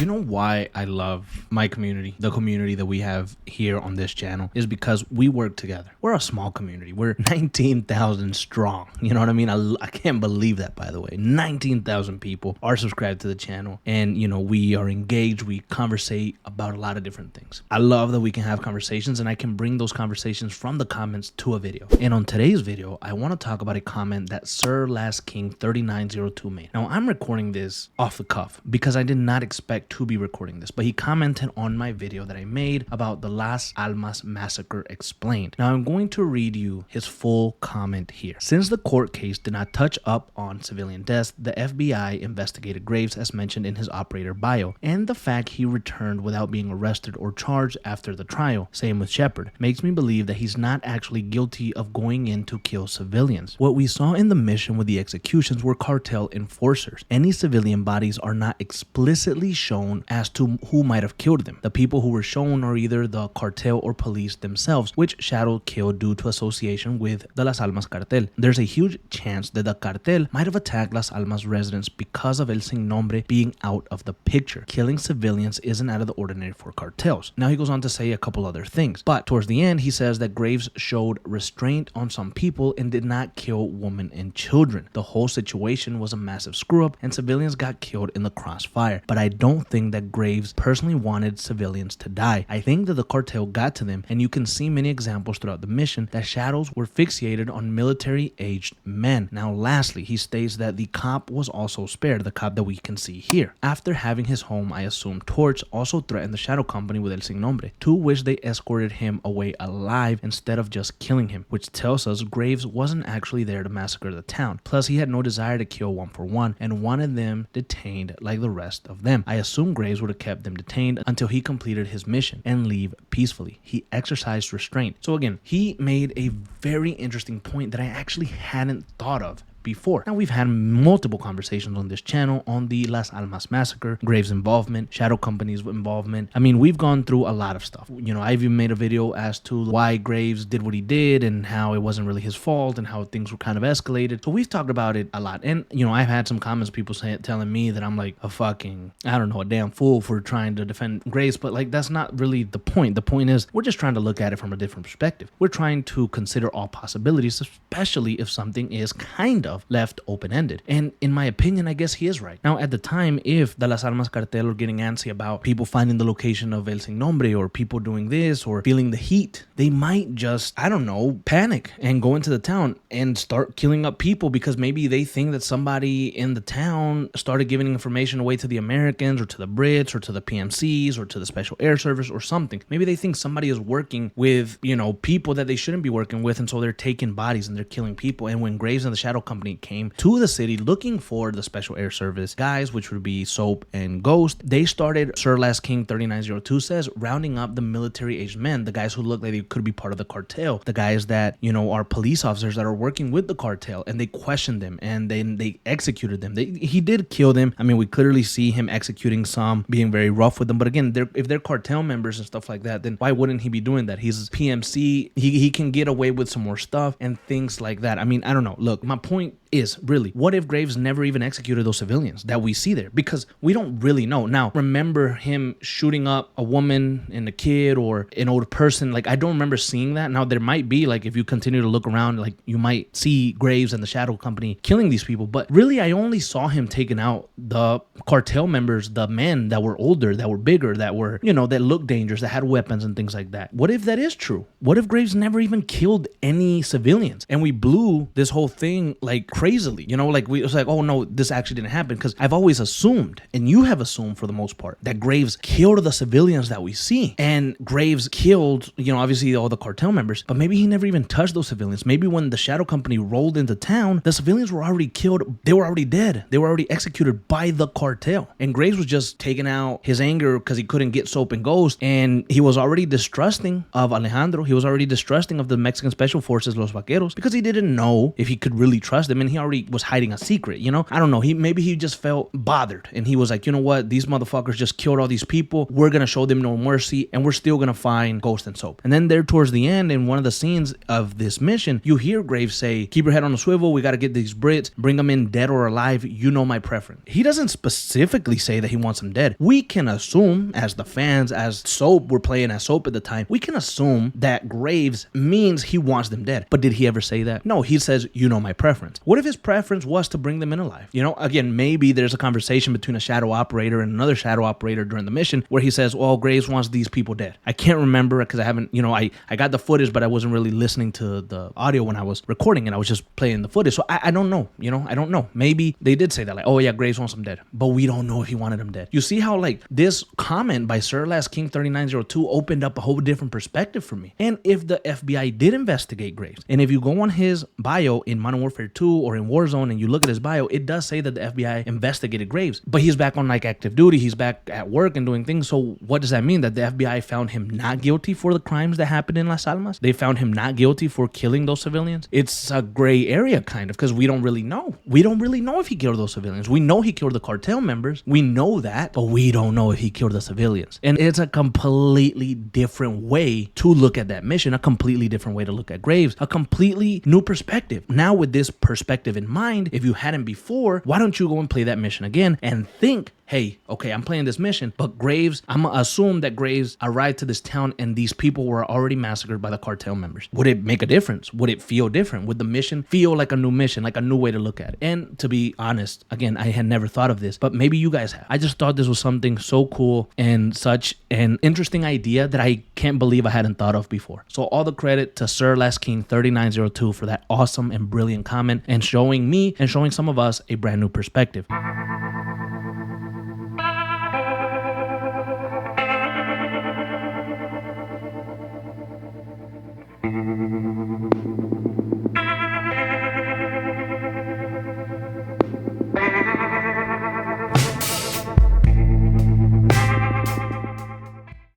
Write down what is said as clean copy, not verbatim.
You know why I love my community, the community that we have here on this channel, is because we work together. We're a small community. We're 19,000 strong. You know what I mean? I can't believe that, by the way. 19,000 people are subscribed to the channel. And, you know, we are engaged. We conversate about a lot of different things. I love that we can have conversations and I can bring those conversations from the comments to a video. And on today's video, I want to talk about a comment that Sir Last King 3902 made. Now, I'm recording this off the cuff because I did not expect to be recording this, but he commented on my video that I made about the Las Almas massacre explained. Now I'm going to read you his full comment here. Since the court case did not touch up on civilian deaths, the FBI investigated Graves as mentioned in his operator bio, and the fact he returned without being arrested or charged after the trial, same with Shepard, makes me believe that he's not actually guilty of going in to kill civilians. What we saw in the mission with the executions were cartel enforcers. Any civilian bodies are not explicitly shown as to who might have killed them. The people who were shown are either the cartel or police themselves, which Shadow killed due to association with the Las Almas cartel. There's a huge chance that the cartel might have attacked Las Almas residents because of El Sin Nombre being out of the picture. Killing civilians isn't out of the ordinary for cartels. Now he goes on to say a couple other things, but towards the end he says that Graves showed restraint on some people and did not kill women and children. The whole situation was a massive screw up and civilians got killed in the crossfire, but I don't think that Graves personally wanted civilians to die. I think that the cartel got to them, and you can see many examples throughout the mission that shadows were fixated on military-aged men. Now lastly, he states that the cop was also spared, the cop that we can see here. After having his home, I assume Torch also threatened the Shadow Company with El Sin Nombre, to which they escorted him away alive instead of just killing him, which tells us Graves wasn't actually there to massacre the town. Plus, he had no desire to kill one for one and wanted them detained like the rest of them. I assume Graves would have kept them detained until he completed his mission and leave peacefully. He exercised restraint. So again, he made a very interesting point that I actually hadn't thought of before. Now we've had multiple conversations on this channel on the Las Almas massacre, Graves' involvement, Shadow Company's involvement. I mean, we've gone through a lot of stuff. You know, I've even made a video as to why Graves did what he did and how it wasn't really his fault and how things were kind of escalated. So we've talked about it a lot. And, you know, I've had some comments, people telling me that I'm like a fucking, I don't know, a damn fool for trying to defend Graves, but like, that's not really the point. The point is we're just trying to look at it from a different perspective. We're trying to consider all possibilities, especially if something is kind of left open-ended. And in my opinion, I guess he is right. Now, at the time, if the Las Almas cartel are getting antsy about people finding the location of El Sin Nombre or people doing this or feeling the heat, they might just, I don't know, panic and go into the town and start killing up people because maybe they think that somebody in the town started giving information away to the Americans or to the Brits or to the PMCs or to the Special Air Service or something. Maybe they think somebody is working with, you know, people that they shouldn't be working with, and so they're taking bodies and they're killing people. And when Graves and the Shadow Company came to the city looking for the Special Air Service guys, which would be Soap and Ghost, they started, Sir Last King 3902 says, rounding up the military-aged men, the guys who look like they could be part of the cartel, the guys that, you know, are police officers that are working with the cartel, and they questioned them and then they executed them. He did kill them. I mean, we clearly see him executing some, being very rough with them, but again, if they're cartel members and stuff like that, then why wouldn't he be doing that? He's PMC, he can get away with some more stuff and things like that. I mean, I don't know. Look, my point is really, what if Graves never even executed those civilians that we see there? Because we don't really know. Now, remember him shooting up a woman and a kid or an old person? Like, I don't remember seeing that. Now, there might be, like, if you continue to look around, like, you might see Graves and the Shadow Company killing these people. But really, I only saw him taking out the cartel members, the men that were older, that were bigger, that were, you know, that looked dangerous, that had weapons and things like that. What if that is true? What if Graves never even killed any civilians? And we blew this whole thing, like, crazily, you know, like it was like, oh no, this actually didn't happen, because I've always assumed, and you have assumed for the most part, that Graves killed the civilians that we see, and Graves killed, you know, obviously all the cartel members, but maybe he never even touched those civilians. Maybe when the Shadow Company rolled into town, the civilians were already killed, they were already dead, they were already executed by the cartel, and Graves was just taking out his anger because he couldn't get Soap and Ghost, and he was already distrusting of Alejandro, he was already distrusting of the Mexican Special Forces, Los Vaqueros, because he didn't know if he could really trust them. them and he already was hiding a secret, you know? I don't know. Maybe he just felt bothered and he was like, you know what? These motherfuckers just killed all these people. We're going to show them no mercy and we're still going to find Ghost and Soap. And then there towards the end, in one of the scenes of this mission, you hear Graves say, keep your head on the swivel. We got to get these Brits, bring them in dead or alive. You know my preference. He doesn't specifically say that he wants them dead. We can assume, as the fans, as Soap, we're playing as Soap at the time, we can assume that Graves means he wants them dead. But did he ever say that? No, he says, you know my preference. What if his preference was to bring them in alive? You know, again, maybe there's a conversation between a shadow operator and another shadow operator during the mission where he says, well, Graves wants these people dead. I can't remember because I haven't, you know, I got the footage, but I wasn't really listening to the audio when I was recording and I was just playing the footage. So I don't know, you know, I don't know. Maybe they did say that, like, oh yeah, Graves wants them dead, but we don't know if he wanted them dead. You see how like this comment by Sir Last King 3902 opened up a whole different perspective for me. And if the FBI did investigate Graves, and if you go on his bio in Modern Warfare 2 or in Warzone and you look at his bio, it does say that the FBI investigated Graves, but he's back on like active duty, he's back at work and doing things. So what does that mean? That the FBI found him not guilty for the crimes that happened in Las Almas? They found him not guilty for killing those civilians? It's a gray area kind of, because we don't really know. We don't really know if he killed those civilians. We know he killed the cartel members. We know that, but we don't know if he killed the civilians. And it's a completely different way to look at that mission, a completely different way to look at Graves, a completely new perspective. Now with this perspective in mind, if you hadn't before, why don't you go and play that mission again and think, hey, okay, I'm playing this mission, but Graves, I'm gonna assume that Graves arrived to this town and these people were already massacred by the cartel members. Would it make a difference? Would it feel different? Would the mission feel like a new mission, like a new way to look at it? And to be honest, again, I had never thought of this, but maybe you guys have. I just thought this was something so cool and such an interesting idea that I can't believe I hadn't thought of before. So all the credit to Sir Last King 3902 for that awesome and brilliant comment and showing me and showing some of us a brand new perspective.